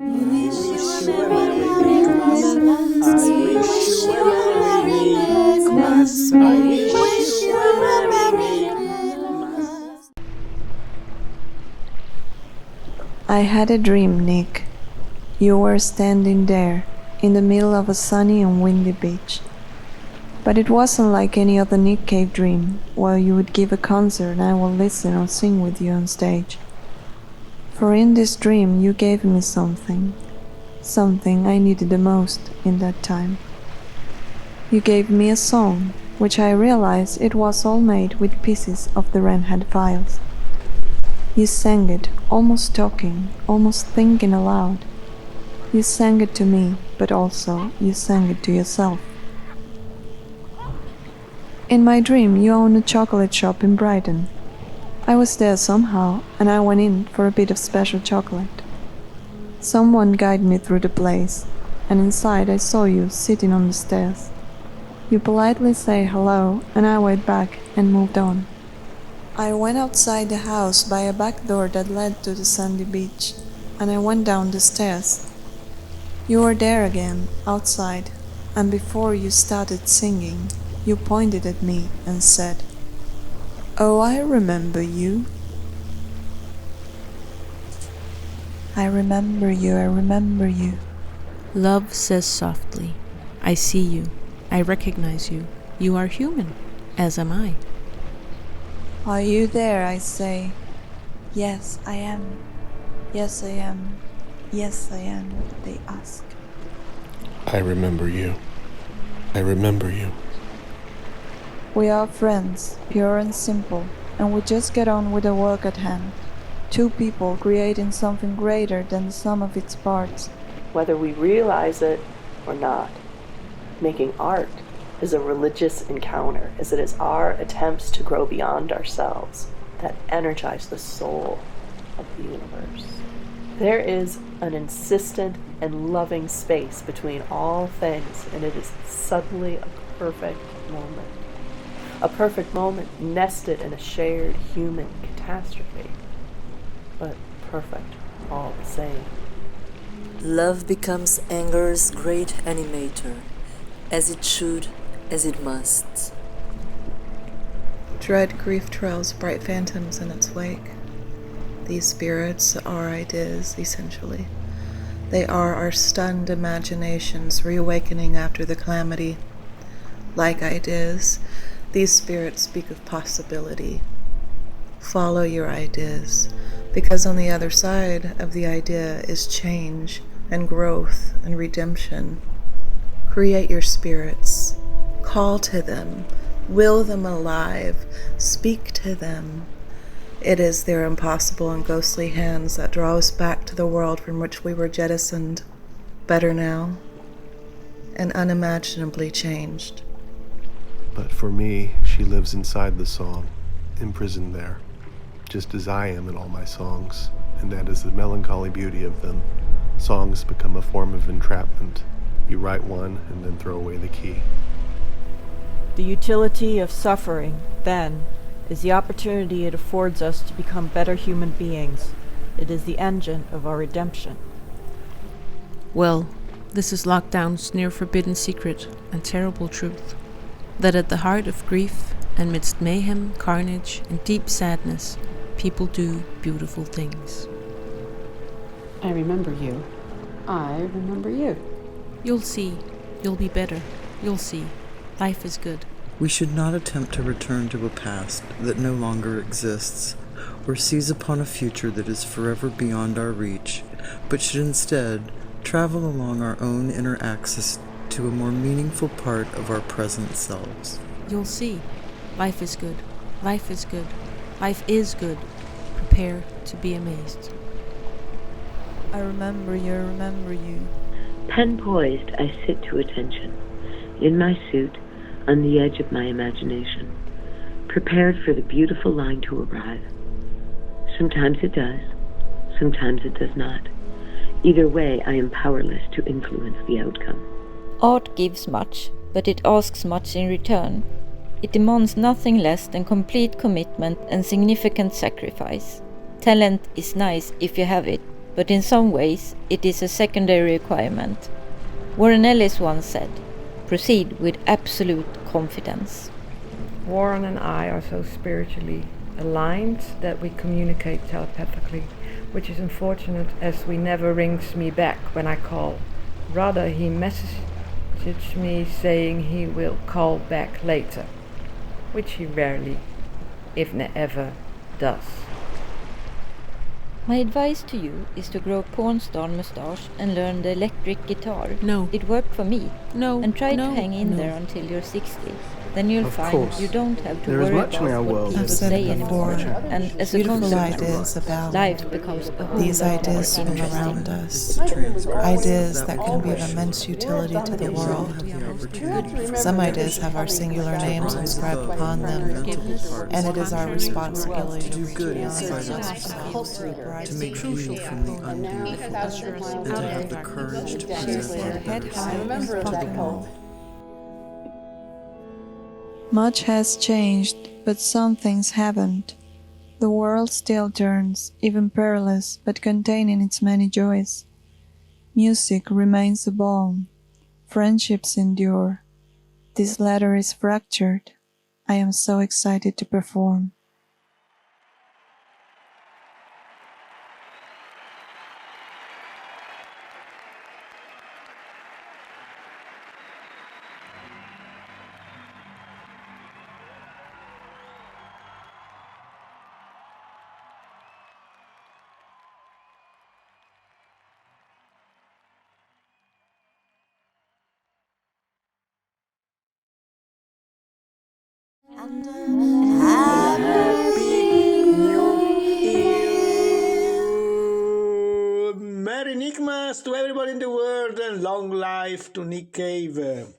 wish you a Merry Nickmas. We wish you a Merry Nickmas. We wish you a Merry Nickmas. I had a dream, Nick. You were standing there, in the middle of a sunny and windy beach. But it wasn't like any other Nick Cave dream, where you would give a concert and I would listen or sing with you on stage. For in this dream you gave me something I needed the most in that time. You gave me a song, which I realized it was all made with pieces of the Renhead files. You sang it, almost talking, almost thinking aloud. You sang it to me, but also you sang it to yourself. In my dream, you own a chocolate shop in Brighton. I was there somehow, and I went in for a bit of special chocolate. Someone guided me through the place, and inside I saw you sitting on the stairs. You politely say hello, and I waved back and moved on. I went outside the house by a back door that led to the sandy beach, and I went down the stairs. You were there again, outside, and before you started singing, you pointed at me and said, "Oh, I remember you. I remember you, I remember you." Love says softly, I see you, I recognize you. You are human, as am I. Are you there? I say. Yes, I am. Yes, I am. Yes, I am, they ask. I remember you. I remember you. We are friends, pure and simple, and we just get on with the work at hand. Two people creating something greater than the sum of its parts. Whether we realize it or not, making art is a religious encounter, as it is our attempts to grow beyond ourselves that energize the soul of the universe. There is an insistent and loving space between all things, and it is suddenly a perfect moment. A perfect moment nested in a shared human catastrophe, but perfect all the same. Love becomes anger's great animator, as it should, as it must. Dread grief trails bright phantoms in its wake. These spirits are ideas, essentially. They are our stunned imaginations reawakening after the calamity. Like ideas, these spirits speak of possibility. Follow your ideas, because on the other side of the idea is change and growth and redemption. Create your spirits. Call to them. Will them alive. Speak to them. It is their impossible and ghostly hands that draw us back to the world from which we were jettisoned, better now, and unimaginably changed. But for me, she lives inside the song, imprisoned there, just as I am in all my songs, and that is the melancholy beauty of them. Songs become a form of entrapment. You write one and then throw away the key. The utility of suffering, then, is the opportunity it affords us to become better human beings. It is the engine of our redemption. Well, this is Lockdown's near forbidden secret and terrible truth, that at the heart of grief, and midst mayhem, carnage, and deep sadness, people do beautiful things. I remember you. I remember you. You'll see. You'll be better. You'll see. Life is good. We should not attempt to return to a past that no longer exists, or seize upon a future that is forever beyond our reach, but should instead travel along our own inner axis to a more meaningful part of our present selves. You'll see. Life is good. Life is good. Life is good. Prepare to be amazed. I remember you, I remember you. Pen poised, I sit to attention, in my suit, on the edge of my imagination, prepared for the beautiful line to arrive. Sometimes it does, sometimes it does not. Either way, I am powerless to influence the outcome. Art gives much, but it asks much in return. It demands nothing less than complete commitment and significant sacrifice. Talent is nice if you have it, but in some ways it is a secondary requirement. Warren Ellis once said, "Proceed with absolute confidence." Warren and I are so spiritually aligned that we communicate telepathically, which is unfortunate as he never rings me back when I call. Rather, he messages me saying he will call back later, which he rarely, if ever, does. My advice to you is to grow porn star mustache and learn the electric guitar. No. It worked for me. No. And try no, to hang in no. there until you're 60. Then you'll Of find course. you don't have to There is worry much in about our what world people I've said say it before. anymore. And as a Beautiful consequence, ideas about life becomes a whole these lot more ideas swim interesting. around us. Ideas that can be of immense utility to the world. Some ideas have our singular names inscribed upon them, and it is our responsibility to do reach good beyond inside ourselves, to make beauty from the unbeautiful, and to have the courage to present Head others high and to the fucking world. Much has changed, but some things haven't. The world still turns, even perilous, but containing its many joys. Music remains a balm. Friendships endure. This letter is fractured. I am so excited to perform. Merry Nickmas to everybody in the world and long life to Nick Cave.